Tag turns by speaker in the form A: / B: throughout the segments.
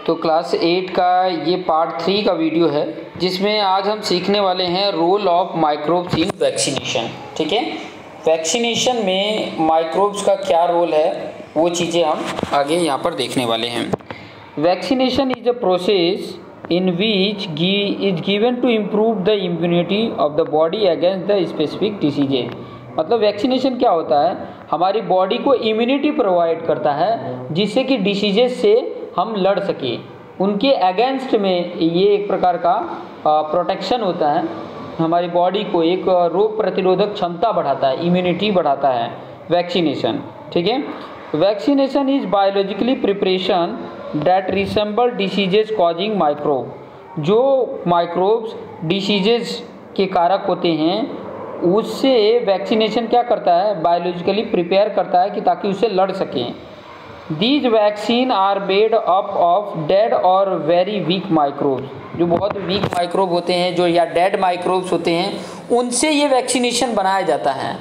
A: तो क्लास 8 का ये पार्ट 3 का वीडियो है, जिसमें आज हम सीखने वाले हैं role of microbes in vaccination. ठीक है, वैक्सीनेशन में माइक्रोब्स का क्या रोल है वो चीज़ें हम आगे यहाँ पर देखने वाले हैं। Vaccination is a process in which is given to improve the immunity of the body against the specific diseases. मतलब वैक्सीनेशन क्या होता है, हमारी बॉडी को इम्यूनिटी प्रोवाइड करता है जिससे कि डिसीजेज से हम लड़ सके, उनके अगेंस्ट में ये एक प्रकार का प्रोटेक्शन होता है। हमारी बॉडी को एक रोग प्रतिरोधक क्षमता बढ़ाता है, इम्यूनिटी बढ़ाता है वैक्सीनेशन। ठीक है, vaccination is biologically preparation that resemble diseases causing microbe. जो माइक्रोब्स डिसीजेज के कारक होते हैं उससे वैक्सीनेशन क्या करता है, बायोलॉजिकली प्रिपेयर करता है कि ताकि उससे लड़ सकें। These vaccine are made up of dead और वेरी वीक माइक्रोब्स। जो बहुत वीक माइक्रोब होते हैं, जो या डेड माइक्रोब्स होते हैं, उनसे ये वैक्सीनेशन बनाया जाता है।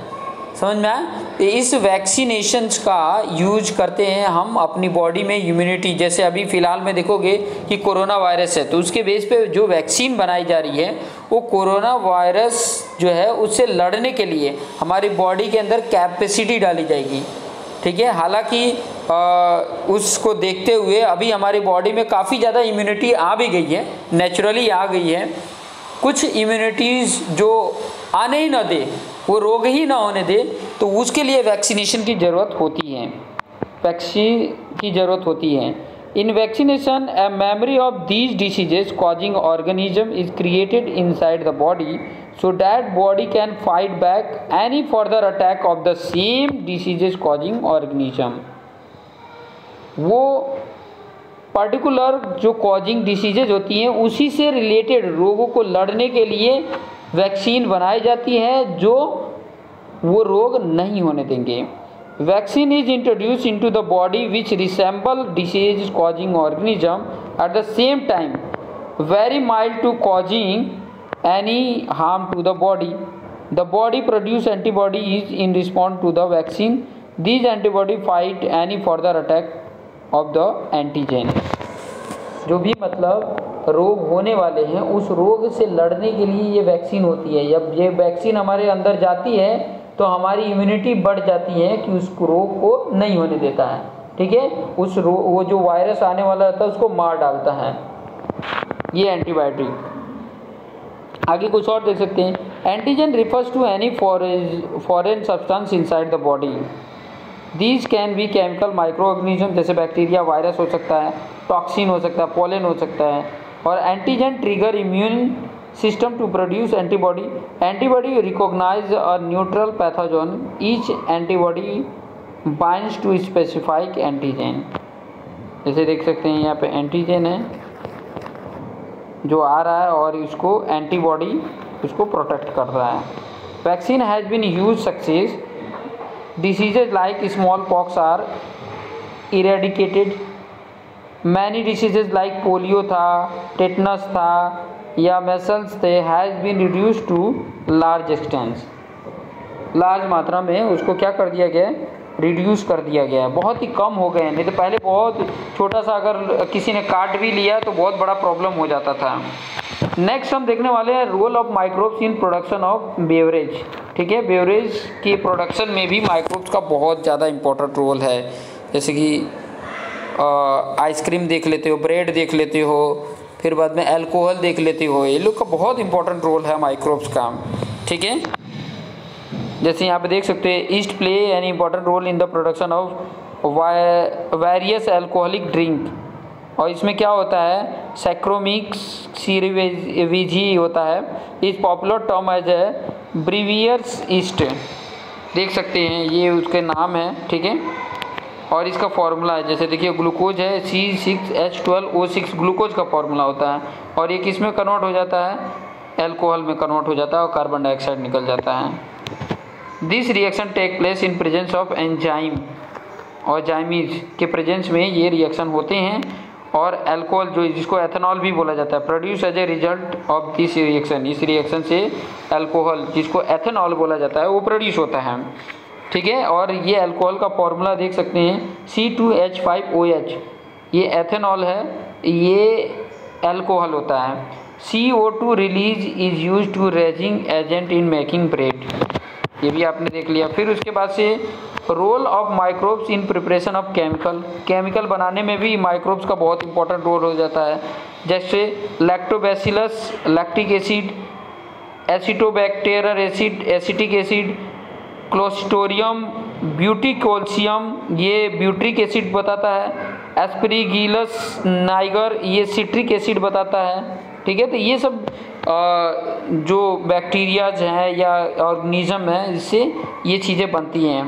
A: समझ में आया? इस वैक्सीनेशंस का यूज करते हैं हम अपनी बॉडी में इम्यूनिटी। जैसे अभी फ़िलहाल में देखोगे कि कोरोना वायरस है, तो उसके बेस पे जो वैक्सीन बनाई जा रही है वो कोरोना वायरस जो है उससे लड़ने के लिए हमारी बॉडी के अंदर कैपेसिटी डाली जाएगी। ठीक है, हालांकि उसको देखते हुए अभी हमारी बॉडी में काफ़ी ज़्यादा इम्यूनिटी आ भी गई है, नेचुरली आ गई है। कुछ इम्यूनिटीज़ जो आने ही ना दे, वो रोग ही ना होने दे, तो उसके लिए वैक्सीनेशन की ज़रूरत होती है, वैक्सीन की ज़रूरत होती है। In vaccination a memory of these diseases causing organism is created inside the body so that body can fight back any further attack of the same diseases causing organism। वो particular जो causing diseases होती हैं उसी से related रोगों को लड़ने के लिए वैक्सीन बनाई जाती है जो वो रोग नहीं होने देंगे। Vaccine is introduce into the body which resemble disease causing organism at the same time very mild to causing any harm to the body. The body produce antibodies in response to the vaccine. These antibody fight any further attack of the antigen। जो भी मतलब रोग होने वाले हैं उस रोग से लड़ने के लिए ये वैक्सीन होती है। जब ये वैक्सीन हमारे अंदर जाती है तो हमारी इम्यूनिटी बढ़ जाती है कि उस रोग को नहीं होने देता है। ठीक है, उस वो जो वायरस आने वाला रहता है उसको मार डालता है ये एंटीबायोटिक। आगे कुछ और देख सकते हैं। Antigen refers to any foreign substance inside the body. These can be chemical micro organism, जैसे बैक्टीरिया, वायरस हो सकता है, टॉक्सिन हो सकता है, पोलन हो सकता है। और antigen trigger immune system to produce antibody. Antibody recognise a neutral pathogen. Each antibody binds to specific antigen. जैसे देख सकते हैं यहाँ पे एंटीजन है जो आ रहा है और इसको एंटीबॉडी उसको प्रोटेक्ट कर रहा है। Vaccine has been use success. Diseases like small pox are eradicated. Many diseases like polio था, टेटनस था या मेसल्स थे has been reduce to large extents. Large मात्रा में उसको क्या कर दिया गया है, रिड्यूस कर दिया गया है, बहुत ही कम हो गए हैं। नहीं तो पहले बहुत छोटा सा अगर किसी ने काट भी लिया तो बहुत बड़ा प्रॉब्लम हो जाता था। नेक्स्ट हम देखने वाले हैं role of microbes in production of beverage. ठीक है, बेवरेज की प्रोडक्शन में भी माइक्रोब्स का बहुत ज़्यादा इंपॉर्टेंट रोल है। जैसे कि आइसक्रीम देख लेते हो, ब्रेड देख लेते हो, फिर बाद में अल्कोहल देख लेते हो, ये लोग का बहुत इंपॉर्टेंट रोल है माइक्रोब्स का। ठीक है, जैसे यहाँ पे देख सकते हैं yeast play an important role in the production of various alcoholic drink. और इसमें क्या होता है, सैक्रोमिक्स सीरीवेजी होता है। इस popular term as a brewer's yeast. देख सकते हैं ये उसके नाम है। ठीक है, और इसका फॉर्मूला है, जैसे देखिए ग्लूकोज है C6H12O6 ग्लूकोज का फॉर्मूला होता है। और ये किस में कन्वर्ट हो जाता है, एल्कोहल में कन्वर्ट हो जाता है और कार्बन डाइऑक्साइड निकल जाता है। This reaction take place in presence of enzyme और जाइमीज के प्रेजेंस में ये रिएक्शन होते हैं। और अल्कोहल जो जिसको एथेनॉल भी बोला जाता है produce as a result of this reaction. इस रिएक्शन से अल्कोहल जिसको एथेनॉल बोला जाता है वो प्रोड्यूस होता है। ठीक है, और ये अल्कोहल का फॉर्मूला देख सकते हैं C2H5OH। ये एथेनॉल है, ये अल्कोहल होता है। CO2 release is use to raising agent in making bread, ये भी आपने देख लिया। फिर उसके बाद से role of microbes in preparation of chemical बनाने में भी माइक्रोब्स का बहुत इंपॉर्टेंट रोल हो जाता है, जैसे Lactobacillus lactic acid, acetobacterial acid acetic acid, Clostridium butylicum ये ब्यूट्रिक एसिड बताता है, एस्परीगिलस नाइगर ये सिट्रिक एसिड बताता है। ठीक है, तो ये सब जो बैक्टीरियाज हैं या ऑर्गेनिज्म हैं इससे ये चीज़ें बनती हैं।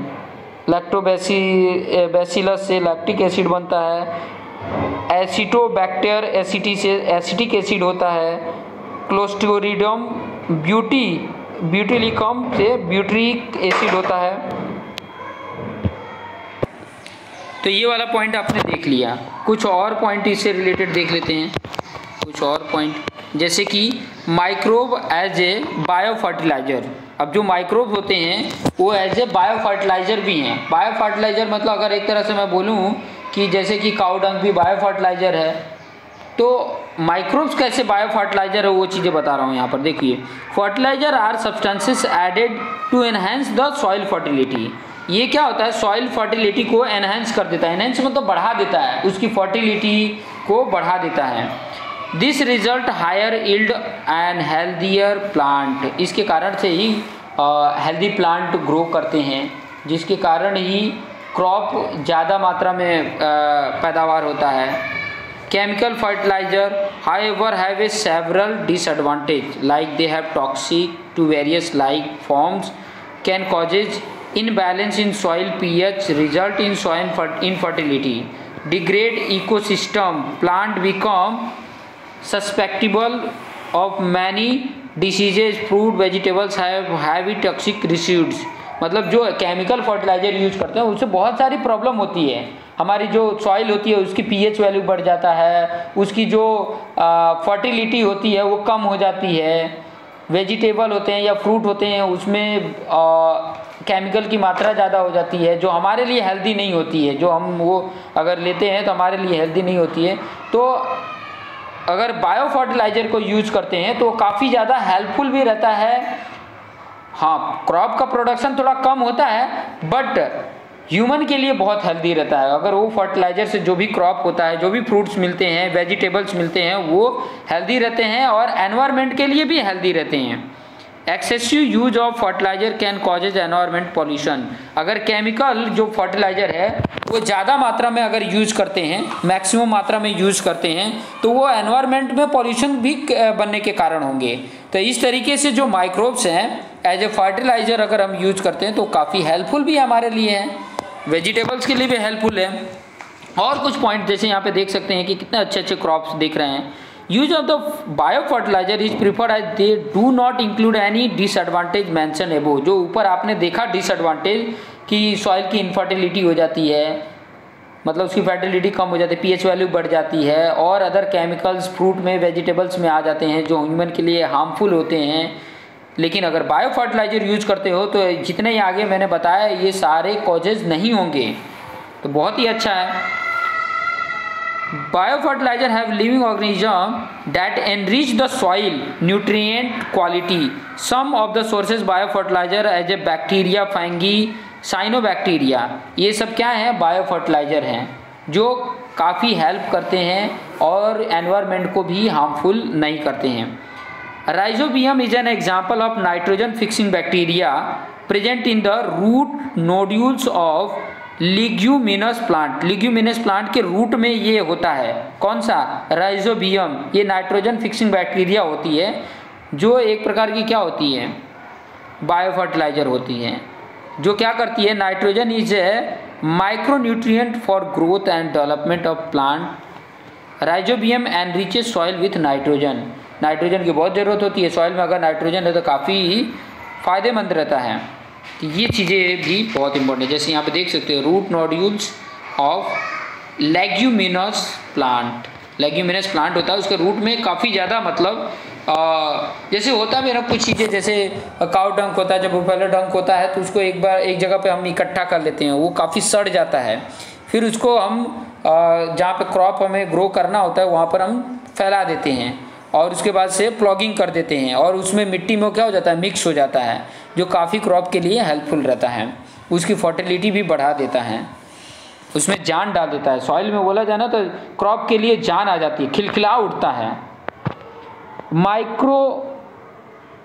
A: लैक्टोबैसिलस से लैक्टिक एसिड बनता है, एसिटोबैक्टर एसिटिक एसिड होता है, क्लोस्टोरिडम ब्यूटिलिकम से ब्यूट्रिक एसिड होता है। तो ये वाला पॉइंट आपने देख लिया। कुछ और पॉइंट इससे रिलेटेड देख लेते हैं, कुछ और पॉइंट, जैसे कि microbe as a bio fertiliser. अब जो माइक्रोब होते हैं वो एज ए बायो फर्टिलाइजर भी हैं। बायो फर्टिलाइजर मतलब अगर एक तरह से मैं बोलूँ कि जैसे कि काऊ डंग भी बायो फर्टिलाइजर है, तो माइक्रोब्स कैसे बायो फर्टिलाइजर है वो चीज़ें बता रहा हूँ यहाँ पर। देखिए, fertiliser are substances added to enhance the soil fertility. ये क्या होता है, सॉइल फर्टिलिटी को एनहेंस कर देता है। एनहेंस मतलब बढ़ा देता है, उसकी फर्टिलिटी को बढ़ा देता है। This result higher yield and healthier plant. इसके कारण से ही हेल्दी प्लांट ग्रो करते हैं, जिसके कारण ही क्रॉप ज़्यादा मात्रा में पैदावार होता है। Chemical fertiliser however have a several disadvantage like they have toxic to various like forms, can causes imbalance in soil pH, result in soil infertility, degrade ecosystem, plant become susceptible of many diseases, fruit vegetables have heavy toxic residues। मतलब जो chemical fertiliser use करते हैं उससे बहुत सारी problem होती है। हमारी जो सॉइल होती है उसकी पीएच वैल्यू बढ़ जाता है, उसकी जो फर्टिलिटी होती है वो कम हो जाती है। वेजिटेबल होते हैं या फ्रूट होते हैं उसमें केमिकल की मात्रा ज़्यादा हो जाती है, जो हमारे लिए हेल्दी नहीं होती है। जो हम वो अगर लेते हैं तो हमारे लिए हेल्दी नहीं होती है। तो अगर बायो फर्टिलाइज़र को यूज करते हैं तो काफ़ी ज़्यादा हेल्पफुल भी रहता है। हाँ, क्रॉप का प्रोडक्शन थोड़ा कम होता है बट ह्यूमन के लिए बहुत हेल्दी रहता है। अगर वो फर्टिलाइज़र से जो भी क्रॉप होता है, जो भी फ्रूट्स मिलते हैं, वेजिटेबल्स मिलते हैं, वो हेल्दी रहते हैं और एनवायरनमेंट के लिए भी हेल्दी रहते हैं। Excessive use of fertiliser can causes environment pollution. अगर केमिकल जो फर्टिलाइजर है वो ज़्यादा मात्रा में अगर यूज करते हैं, मैक्सिमम मात्रा में यूज करते हैं, तो वो एनवायरनमेंट में पॉल्यूशन भी बनने के कारण होंगे। तो इस तरीके से जो माइक्रोब्स हैं एज ए फर्टिलाइजर अगर हम यूज करते हैं तो काफ़ी हेल्पफुल भी हमारे लिए हैं, वेजिटेबल्स के लिए भी हेल्पफुल है। और कुछ पॉइंट जैसे यहाँ पे देख सकते हैं कि कितने अच्छे अच्छे क्रॉप्स दिख रहे हैं। Use of the bio fertiliser is preferred as they do not include any disadvantage mention above. जो ऊपर आपने देखा डिसएडवांटेज कि सॉइल की इनफर्टिलिटी हो जाती है, मतलब उसकी फर्टिलिटी कम हो जाती है, पीएच वैल्यू बढ़ जाती है, और अदर केमिकल्स फ्रूट में वेजिटेबल्स में आ जाते हैं जो ह्यूमन के लिए हार्मफुल होते हैं। लेकिन अगर बायो फर्टिलाइजर यूज करते हो तो जितने ही आगे मैंने बताया ये सारे कॉजेज नहीं होंगे, तो बहुत ही अच्छा है। Bio fertiliser have living organism that enrich the soil nutrient quality. Some of the sources bio fertiliser as a bacteria, fungi, cyanobacteria, ये सब क्या है, बायो फर्टिलाइजर हैं जो काफ़ी हेल्प करते हैं और एनवायरनमेंट को भी हार्मफुल नहीं करते हैं। Rhizobium is an example of nitrogen fixing bacteria present in the root nodules of leguminous plant. Leguminous plant के रूट में ये होता है, कौन सा, राइजोबियम। ये नाइट्रोजन फिक्सिंग बैक्टीरिया होती है जो एक प्रकार की क्या होती है, बायो फर्टिलाइजर होती है, जो क्या करती है, nitrogen is a micronutrient for growth and development of plant. Rhizobium enriches soil with nitrogen. Nitrogen की बहुत ज़रूरत होती है सॉइल में, अगर नाइट्रोजन है तो काफ़ी फ़ायदेमंद रहता है। तो ये चीज़ें भी बहुत इंपॉर्टेंट है। जैसे यहाँ पे देख सकते हो root nodules of leguminous plant. Leguminous plant होता है, उसके रूट में काफ़ी ज़्यादा मतलब जैसे होता है ना कुछ चीज़ें, जैसे काउ डंक होता है, जब बुफेलो डंक होता है तो उसको एक बार एक जगह पे हम इकट्ठा कर लेते हैं, वो काफ़ी सड़ जाता है, फिर उसको हम जहाँ पे क्रॉप हमें ग्रो करना होता है वहाँ पर हम फैला देते हैं और उसके बाद से प्लॉगिंग कर देते हैं और उसमें मिट्टी में क्या हो जाता है, मिक्स हो जाता है, जो काफ़ी क्रॉप के लिए हेल्पफुल रहता है, उसकी फर्टिलिटी भी बढ़ा देता है, उसमें जान डाल देता है। सॉइल में बोला जाए ना तो क्रॉप के लिए जान आ जाती है, खिलखिला उठता है। Micro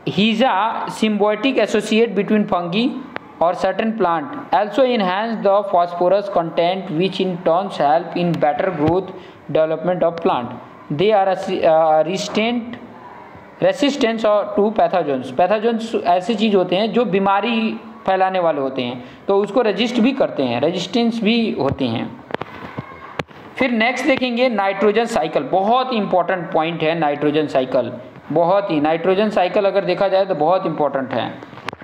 A: हीजा symbiotic associate between fungi or certain plant also enhance the phosphorus content, which in turn help in better growth development of plant. They are resistant to pathogens. Pathogens ऐसी चीज़ होते हैं जो बीमारी फैलाने वाले होते हैं, तो उसको रजिस्ट भी करते हैं, रेजिस्टेंस भी होती हैं। फिर नेक्स्ट देखेंगे नाइट्रोजन साइकिल। बहुत इंपॉर्टेंट पॉइंट है नाइट्रोजन साइकिल, बहुत ही। नाइट्रोजन साइकिल अगर देखा जाए तो बहुत इंपॉर्टेंट है।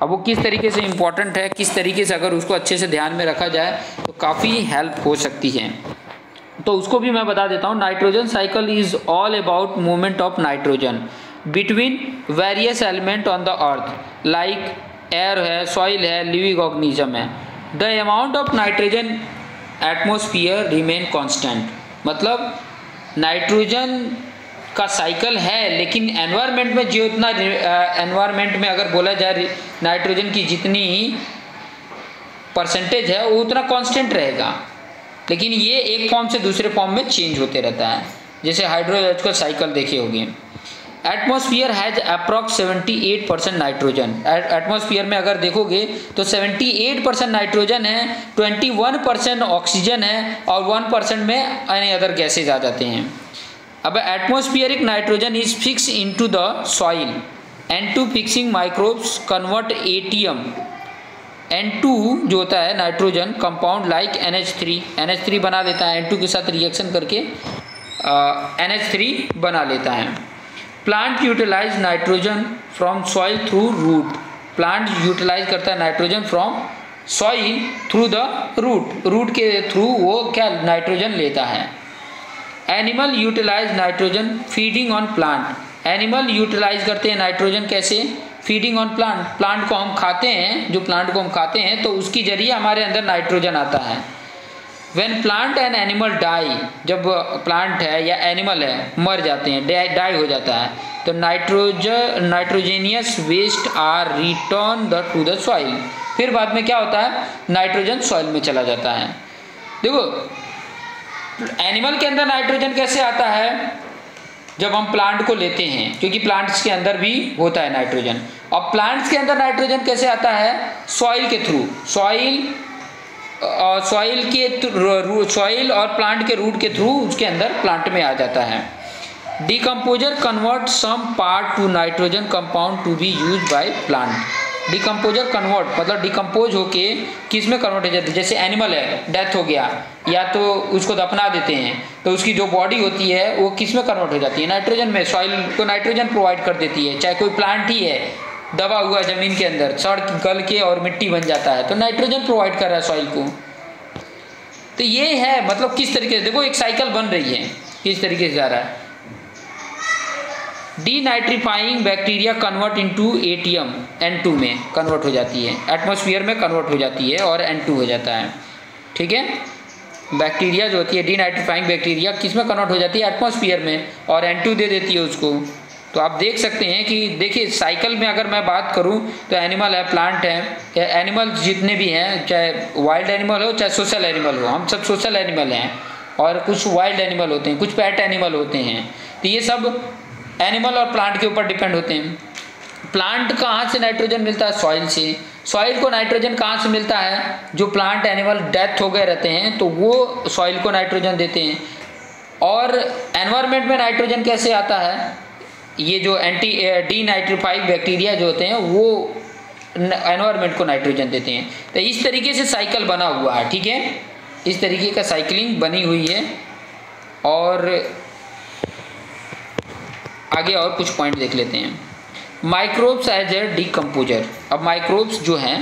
A: अब वो किस तरीके से इंपॉर्टेंट है, किस तरीके से अगर उसको अच्छे से ध्यान में रखा जाए तो काफ़ी हेल्प हो सकती है, तो उसको भी मैं बता देता हूँ। Nitrogen cycle is all about movement of nitrogen between various element on the earth, like air है, सॉइल है, लिविंग ऑर्गेनिज्म है। The amount of nitrogen atmosphere remain constant, मतलब नाइट्रोजन का साइकिल है, लेकिन एनवायरनमेंट में जो इतना एनवायरनमेंट में अगर बोला जाए नाइट्रोजन की जितनी परसेंटेज है वो उतना कांस्टेंट रहेगा, लेकिन ये एक फॉर्म से दूसरे फॉर्म में चेंज होते रहता है। जैसे हाइड्रोलॉजिकल साइकिल देखे होंगे। Atmosphere has approx 78% nitrogen. Atmosphere में अगर देखोगे तो 78% नाइट्रोजन है, 21% ऑक्सीजन है और 1% में एनी अदर गैसेज आ जाते हैं। अब atmospheric nitrogen is fix into the soil. N2 fixing microbes convert ATM N2 जो होता है नाइट्रोजन कंपाउंड लाइक NH3 बना लेता है, N2 के साथ रिएक्शन करके NH3 बना लेता है। Plant utilise nitrogen from soil through root. Plant utilise करता है nitrogen from soil through the root के थ्रू वो क्या नाइट्रोजन लेता है। Animal utilise nitrogen feeding on plant. Animal utilise करते हैं नाइट्रोजन कैसे, फीडिंग ऑन प्लांट। प्लांट को हम खाते हैं, जो प्लांट को हम खाते हैं तो उसकी जरिए हमारे अंदर नाइट्रोजन आता है। When plant and animal die, जब प्लांट है या एनिमल है मर जाते हैं, डाई हो जाता है, तो nitrogenous waste are return to the soil. फिर बाद में क्या होता है, नाइट्रोजन सॉइल में चला जाता है। देखो एनिमल के अंदर नाइट्रोजन कैसे आता है, जब हम प्लांट को लेते हैं, क्योंकि प्लांट्स के अंदर भी होता है नाइट्रोजन। और प्लांट्स के अंदर नाइट्रोजन कैसे आता है, सॉइल के थ्रू। सॉइल और प्लांट के रूट के थ्रू उसके अंदर प्लांट में आ जाता है। Decomposer convert some part to nitrogen compound to be use by plant. Decomposer convert मतलब डिकम्पोज होके किस में कन्वर्ट हो जाती है। जैसे एनिमल है, डेथ हो गया या तो उसको दफना देते हैं तो उसकी जो बॉडी होती है वो किस में कन्वर्ट हो जाती है, नाइट्रोजन में। सॉइल को नाइट्रोजन प्रोवाइड कर देती है। चाहे कोई प्लांट ही है दबा हुआ ज़मीन के अंदर, सड़ गल के और मिट्टी बन जाता है, तो नाइट्रोजन प्रोवाइड कर रहा है सॉइल को। तो ये है मतलब किस तरीके से, देखो एक साइकिल बन रही है, किस तरीके से जा रहा है। Denitrifying bacteria convert into ATM N2 में कन्वर्ट हो जाती है, एटमॉस्फेयर में कन्वर्ट हो जाती है और N2 हो जाता है। ठीक है, बैक्टीरिया जो होती है डीनाइट्रीफाइंग बैक्टीरिया किस में कन्वर्ट हो जाती है, एटमॉस्फेयर में, और N2 दे देती है उसको। तो आप देख सकते हैं कि देखिए साइकिल में अगर मैं बात करूं तो एनिमल है, प्लांट है, एनिमल जितने भी हैं, चाहे वाइल्ड एनिमल हो चाहे सोशल एनिमल हो, हम सब सोशल एनिमल हैं, और कुछ वाइल्ड एनिमल होते हैं, कुछ पेट एनिमल होते हैं। तो ये सब एनिमल और प्लांट के ऊपर डिपेंड होते हैं। प्लांट कहाँ से नाइट्रोजन मिलता है, सॉइल से। सॉइल को नाइट्रोजन कहाँ से मिलता है, जो प्लांट एनिमल डेथ हो गए रहते हैं तो वो सॉइल को नाइट्रोजन देते हैं। और एनवायरनमेंट में नाइट्रोजन कैसे आता है, ये जो डीनाइट्रीफाइड बैक्टीरिया जो होते हैं वो एनवायरनमेंट को नाइट्रोजन देते हैं। तो इस तरीके से साइकिल बना हुआ है। ठीक है, इस तरीके का साइकिलिंग बनी हुई है। और आगे और कुछ पॉइंट देख लेते हैं। Microbes as a decomposer. अब माइक्रोब्स जो हैं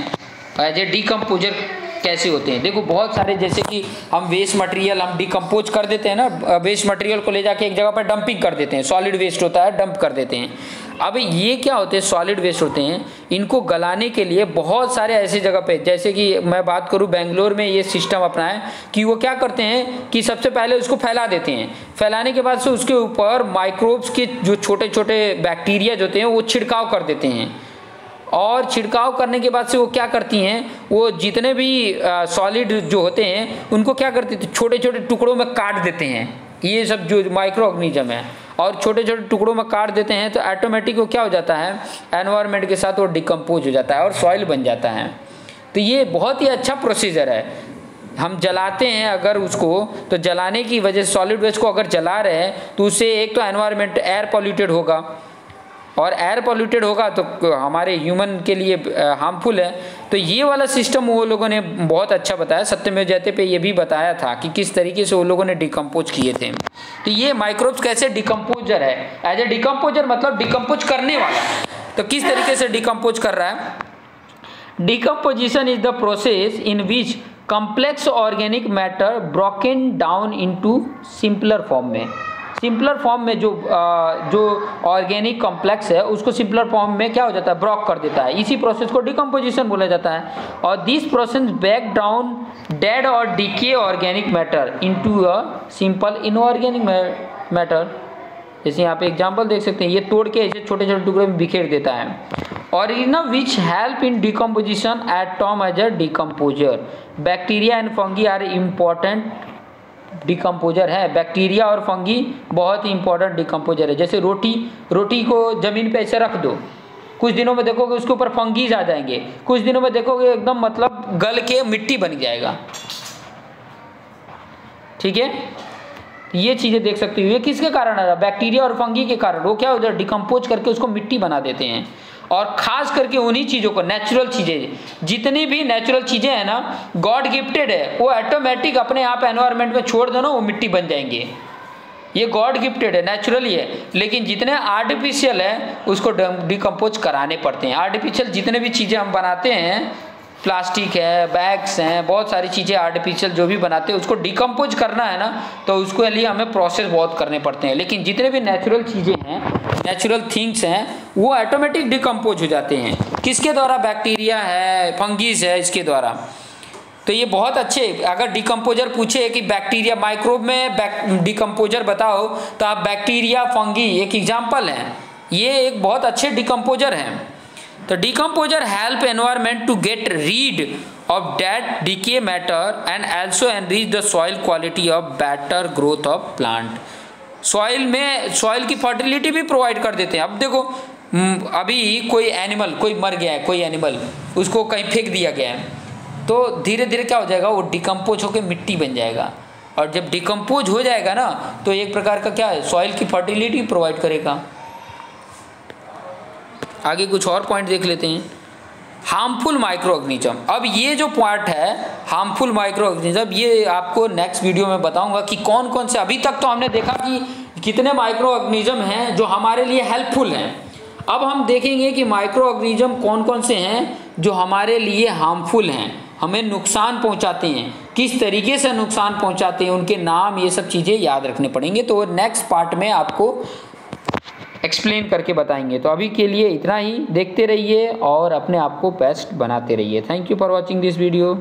A: एज ए डीकम्पोजर कैसे होते हैं, देखो बहुत सारे, जैसे कि हम वेस्ट मटेरियल हम डिकम्पोज कर देते हैं ना, वेस्ट मटेरियल को ले जाके एक जगह पर डंपिंग कर देते हैं, सॉलिड वेस्ट होता है डंप कर देते हैं। अब ये क्या होते हैं, सॉलिड वेस्ट होते हैं, इनको गलाने के लिए बहुत सारे ऐसी जगह पे, जैसे कि मैं बात करूँ बेंगलोर में ये सिस्टम अपना है कि वो क्या करते हैं कि सबसे पहले उसको फैला देते हैं, फैलाने के बाद से उसके ऊपर माइक्रोब्स के जो छोटे छोटे बैक्टीरिया जो होते हैं वो छिड़काव कर देते हैं, और छिड़काव करने के बाद से वो क्या करती हैं, वो जितने भी सॉलिड जो होते हैं उनको क्या करती है, छोटे छोटे टुकड़ों में काट देते हैं, ये सब जो माइक्रो ऑर्गेनिज्म है, और छोटे छोटे टुकड़ों में काट देते हैं तो ऑटोमेटिक वो क्या हो जाता है, एनवायरनमेंट के साथ वो डिकम्पोज हो जाता है और सॉइल बन जाता है। तो ये बहुत ही अच्छा प्रोसीजर है। हम जलाते हैं अगर उसको, तो जलाने की वजह से सॉलिड वेस्ट को अगर जला रहे हैं तो उससे एक तो एनवायरनमेंट एयर पॉल्यूटेड होगा, और एयर पॉल्यूटेड होगा तो हमारे ह्यूमन के लिए हार्मफुल है। तो ये वाला सिस्टम वो लोगों ने बहुत अच्छा बताया, सत्यमेव जयते पे ये भी बताया था कि किस तरीके से वो लोगों ने डिकम्पोज किए थे। तो ये माइक्रोब्स कैसे डिकम्पोजर है, एज ए डिकम्पोजर मतलब डिकम्पोज करने वाला। तो किस तरीके से डिकम्पोज कर रहा है, decomposition is the process in which complex organic matter broken down into simpler form में, सिंपलर फॉर्म में जो ऑर्गेनिक कॉम्प्लेक्स है उसको सिंपलर फॉर्म में क्या हो जाता है, ब्रोक कर देता है। इसी प्रोसेस को डिकम्पोजिशन बोला जाता है। और this process break down dead और decay organic matter into a simple inorganic matter. जैसे यहाँ पे एग्जांपल देख सकते हैं, ये तोड़ के ऐसे छोटे छोटे टुकड़े में बिखेर देता है। और which help in decomposition atom as a decomposer. Bacteria and fungi are important decomposer है। बैक्टीरिया और फंगी बहुत ही इंपॉर्टेंट डिकम्पोजर है। जैसे रोटी को ज़मीन पे ऐसे रख दो, कुछ दिनों में देखोगे उसके ऊपर फंगीज आ जाएंगे, कुछ दिनों में देखोगे एकदम मतलब गल के मिट्टी बन जाएगा। ठीक है, ये चीज़ें देख सकते हो। ये किसके कारण आ रहा है, बैक्टीरिया और फंगी के कारण। वो क्या हो जाए, डिकम्पोज करके उसको मिट्टी बना देते हैं। और खास करके उन्हीं चीज़ों को, नेचुरल चीज़ें, जितनी भी नेचुरल चीज़ें हैं ना, गॉड गिफ्टेड है, वो ऑटोमेटिक अपने आप एनवायरनमेंट में छोड़ दो ना, वो मिट्टी बन जाएंगे। ये गॉड गिफ्टेड है, नेचुरली है। लेकिन जितने आर्टिफिशियल है उसको डिकम्पोज कराने पड़ते हैं। आर्टिफिशियल जितने भी चीज़ें हम बनाते हैं, प्लास्टिक है, बैग्स हैं, बहुत सारी चीज़ें आर्टिफिशियल जो भी बनाते हैं उसको डिकम्पोज करना है ना, तो उसके लिए हमें प्रोसेस बहुत करने पड़ते हैं। लेकिन जितने भी नेचुरल चीज़ें हैं, नेचुरल थिंग्स हैं, वो ऑटोमेटिक डिकम्पोज हो जाते हैं। किसके द्वारा, बैक्टीरिया है, फंगीज है, इसके द्वारा। तो ये बहुत अच्छे, अगर डिकम्पोजर पूछे कि बैक्टीरिया माइक्रोब में डिकम्पोजर बताओ, तो आप बैक्टीरिया, फंगी एक एग्जाम्पल हैं। ये एक बहुत अच्छे डिकम्पोजर हैं। तो decomposer help environment to get rid of dead decay matter and also enrich the soil quality of better growth of plant. Soil की फर्टिलिटी भी प्रोवाइड कर देते हैं। अब देखो, अभी कोई एनिमल, कोई मर गया है, कोई एनिमल, उसको कहीं फेंक दिया गया है, तो धीरे धीरे क्या हो जाएगा, वो डिकम्पोज होकर मिट्टी बन जाएगा। और जब डिकम्पोज हो जाएगा ना, तो एक प्रकार का क्या है, सॉइल की फर्टिलिटी प्रोवाइड करेगा। आगे कुछ और पॉइंट देख लेते हैं। Harmful micro organism. अब ये जो पॉइंट है हार्मफुल माइक्रो ऑर्गेनिज्म, ये आपको नेक्स्ट वीडियो में बताऊंगा कि कौन कौन से। अभी तक तो हमने देखा कि कितने माइक्रो ऑर्गेनिज्म हैं जो हमारे लिए हेल्पफुल हैं। अब हम देखेंगे कि माइक्रो ऑर्गेनिज्म कौन कौन से हैं जो हमारे लिए हार्मफुल हैं, हमें नुकसान पहुंचाते हैं, किस तरीके से नुकसान पहुंचाते हैं, उनके नाम, ये सब चीज़ें याद रखने पड़ेंगे। तो नेक्स्ट पार्ट में आपको एक्सप्लेन करके बताएंगे। तो अभी के लिए इतना ही, देखते रहिए और अपने आप को बेस्ट बनाते रहिए। Thank you for watching this video.